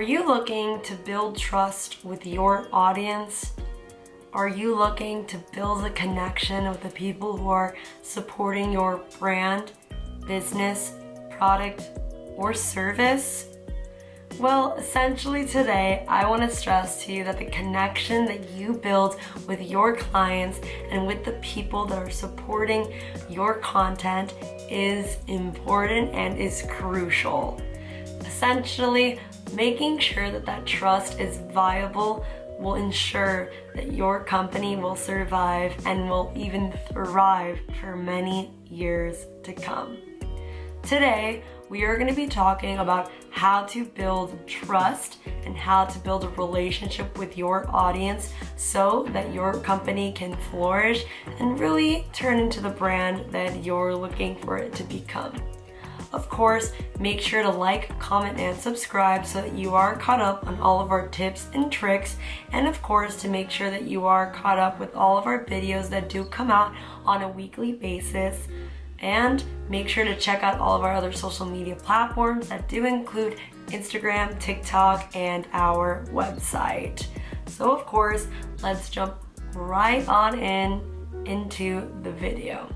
Are you looking to build trust with your audience? Are you looking to build a connection with the people who are supporting your brand, business, product, or service? Well, essentially today, I want to stress to you that the connection that you build with your clients and with the people that are supporting your content is important and is crucial. Essentially, making sure that that trust is viable will ensure that your company will survive and will even thrive for many years to come. Today, we are going to be talking about how to build trust and how to build a relationship with your audience so that your company can flourish and really turn into the brand that you're looking for it to become. Of course, make sure to like, comment, and subscribe so that you are caught up on all of our tips and tricks, and of course to make sure that you are caught up with all of our videos that do come out on a weekly basis. And make sure to check out all of our other social media platforms that do include Instagram, TikTok, and our website. So of course, let's jump right on into the video.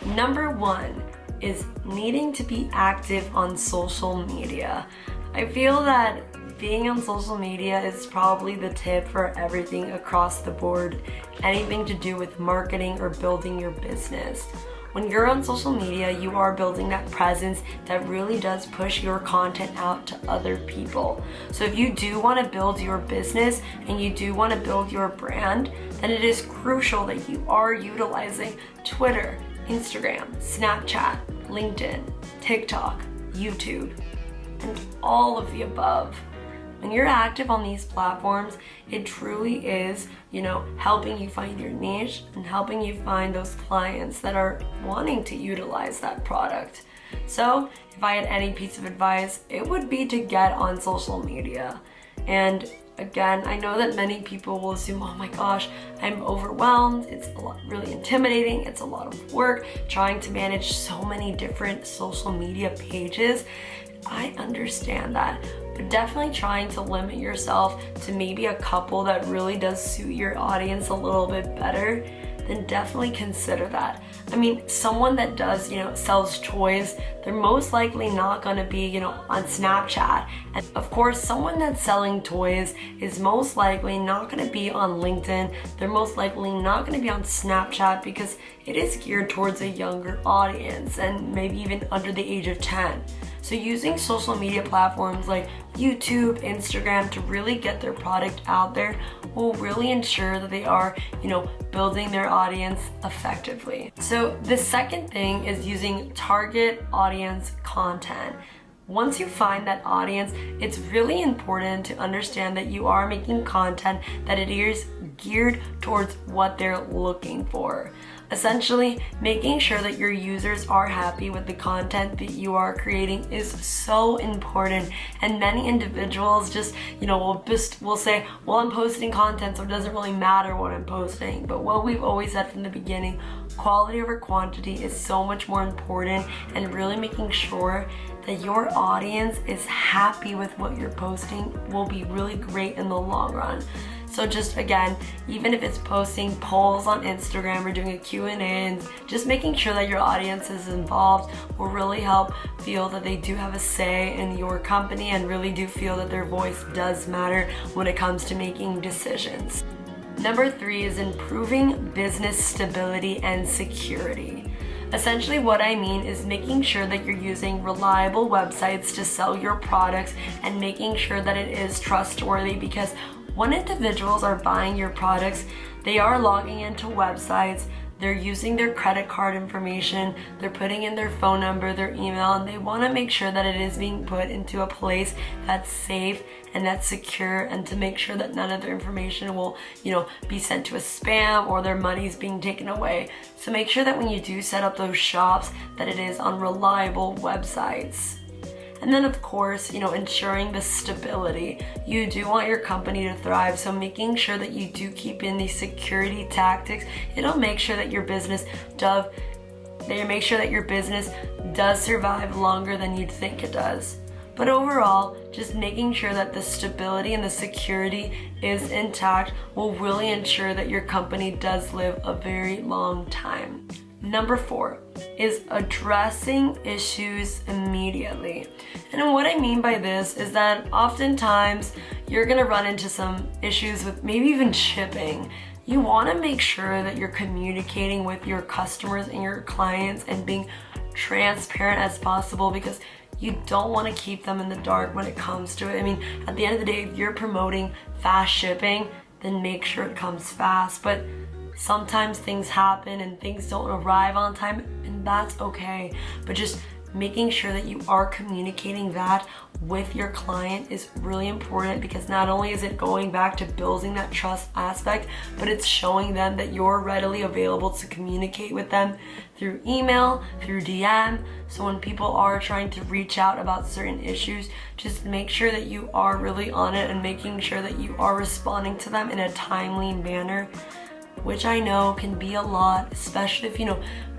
Number one is needing to be active on social media. I feel that being on social media is probably the tip for everything across the board, anything to do with marketing or building your business. When you're on social media, you are building that presence that really does push your content out to other people. So if you do want to build your business and you do want to build your brand, then it is crucial that you are utilizing Twitter, Instagram, Snapchat, LinkedIn, TikTok, YouTube, and all of the above. When you're active on these platforms, it truly is, helping you find your niche and helping you find those clients that are wanting to utilize that product. So if I had any piece of advice, it would be to get on social media. And again, I know that many people will assume, oh my gosh, I'm overwhelmed. It's really intimidating. It's a lot of work trying to manage so many different social media pages. I understand that, but definitely trying to limit yourself to maybe a couple that really does suit your audience a little bit better, then definitely consider that. I mean, someone that does, sells toys, they're most likely not going to be, on Snapchat. And of course, someone that's selling toys is most likely not going to be on LinkedIn. They're most likely not going to be on Snapchat because it is geared towards a younger audience and maybe even under the age of 10. So using social media platforms like YouTube, Instagram to really get their product out there will really ensure that they are, building their audience effectively. So the second thing is using target audience content. Once you find that audience, it's really important to understand that you are making content that it is geared towards what they're looking for. Essentially, making sure that your users are happy with the content that you are creating is so important. And many individuals just, will say, well, I'm posting content, so it doesn't really matter what I'm posting. But what we've always said from the beginning, quality over quantity is so much more important, and really making sure that your audience is happy with what you're posting will be really great in the long run. So just again, even if it's posting polls on Instagram or doing a Q&A, and just making sure that your audience is involved will really help feel that they do have a say in your company and really do feel that their voice does matter when it comes to making decisions. Number 3 is improving business stability and security. Essentially what I mean is making sure that you're using reliable websites to sell your products and making sure that it is trustworthy, because when individuals are buying your products, they are logging into websites, they're using their credit card information, they're putting in their phone number, their email, and they want to make sure that it is being put into a place that's safe and that's secure, and to make sure that none of their information will, be sent to a spam or their money's being taken away. So make sure that when you do set up those shops that it is on reliable websites. And then of course, ensuring the stability. You do want your company to thrive, so making sure that you do keep in these security tactics, it'll make sure that your business does survive longer than you'd think it does. But overall, just making sure that the stability and the security is intact will really ensure that your company does live a very long time. Number 4 is addressing issues immediately. And what I mean by this is that oftentimes you're gonna run into some issues with maybe even shipping. You wanna make sure that you're communicating with your customers and your clients and being transparent as possible, because you don't want to keep them in the dark when it comes to it. I mean, at the end of the day, if you're promoting fast shipping, then make sure it comes fast. But sometimes things happen and things don't arrive on time, and that's okay. But just making sure that you are communicating that with your client is really important, because not only is it going back to building that trust aspect, but it's showing them that you're readily available to communicate with them through email, through DM. So when people are trying to reach out about certain issues, just make sure that you are really on it and making sure that you are responding to them in a timely manner, which I know can be a lot, especially if,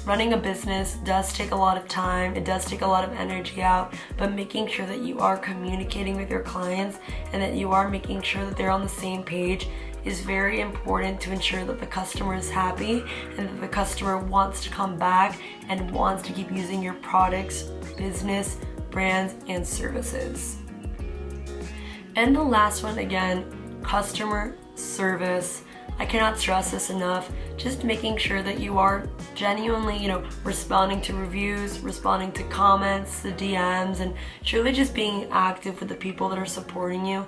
running a business does take a lot of time, it does take a lot of energy out, but making sure that you are communicating with your clients and that you are making sure that they're on the same page is very important to ensure that the customer is happy and that the customer wants to come back and wants to keep using your products, business, brands, and services. And the last one, again, customer service. I cannot stress this enough. Just making sure that you are genuinely, responding to reviews, responding to comments, the DMs, and truly just being active with the people that are supporting you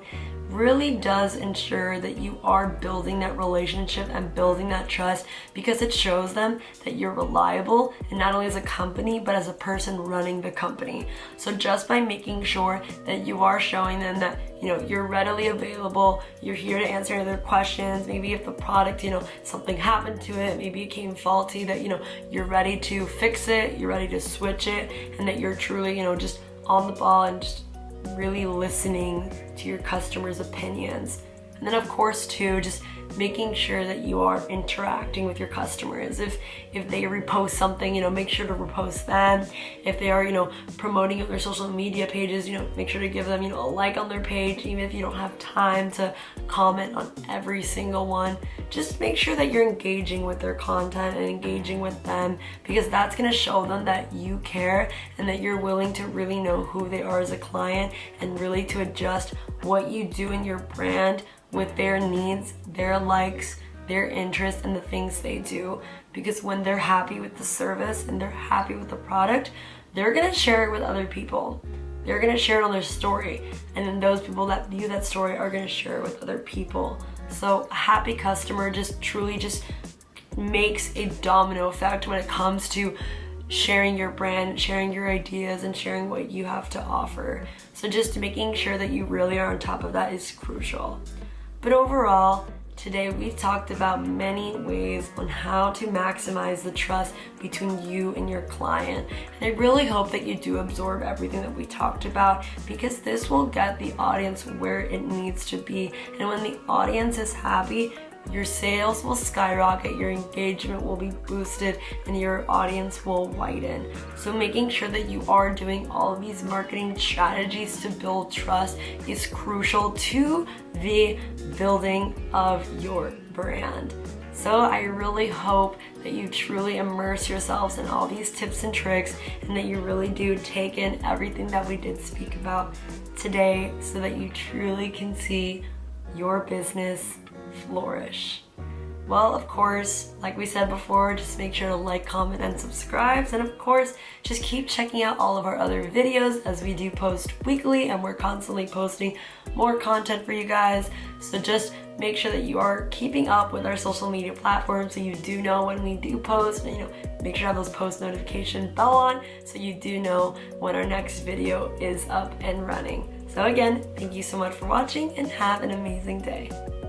really does ensure that you are building that relationship and building that trust, because it shows them that you're reliable, and not only as a company, but as a person running the company. So just by making sure that you are showing them that, you're readily available, you're here to answer their questions, maybe if the product, something happened to it, maybe it came faulty, that, you're ready to fix it, you're ready to switch it, and that you're truly, just on the ball and just really listening to your customers' opinions. And then of course too, just making sure that you are interacting with your customers. If they repost something, make sure to repost them. If they are, promoting their social media pages, make sure to give them, a like on their page, even if you don't have time to comment on every single one. Just make sure that you're engaging with their content and engaging with them, because that's gonna show them that you care and that you're willing to really know who they are as a client and really to adjust what you do in your brand with their needs, their likes, their interests, and the things they do. Because when they're happy with the service and they're happy with the product, they're gonna share it with other people. They're gonna share it on their story, and then those people that view that story are gonna share it with other people. So a happy customer just truly just makes a domino effect when it comes to sharing your brand, sharing your ideas, and sharing what you have to offer. So just making sure that you really are on top of that is crucial. But overall, today we've talked about many ways on how to maximize the trust between you and your client. And I really hope that you do absorb everything that we talked about, because this will get the audience where it needs to be. And when the audience is happy, your sales will skyrocket, your engagement will be boosted, and your audience will widen. So making sure that you are doing all of these marketing strategies to build trust is crucial to the building of your brand. So I really hope that you truly immerse yourselves in all these tips and tricks, and that you really do take in everything that we did speak about today, so that you truly can see your business flourish. Well, of course, like we said before, just make sure to like, comment, and subscribe. And of course, just keep checking out all of our other videos, as we do post weekly and we're constantly posting more content for you guys. So just make sure that you are keeping up with our social media platforms, so you do know when we do post, and make sure to have those post notification bell on so you do know when our next video is up and running. So again, thank you so much for watching, and have an amazing day.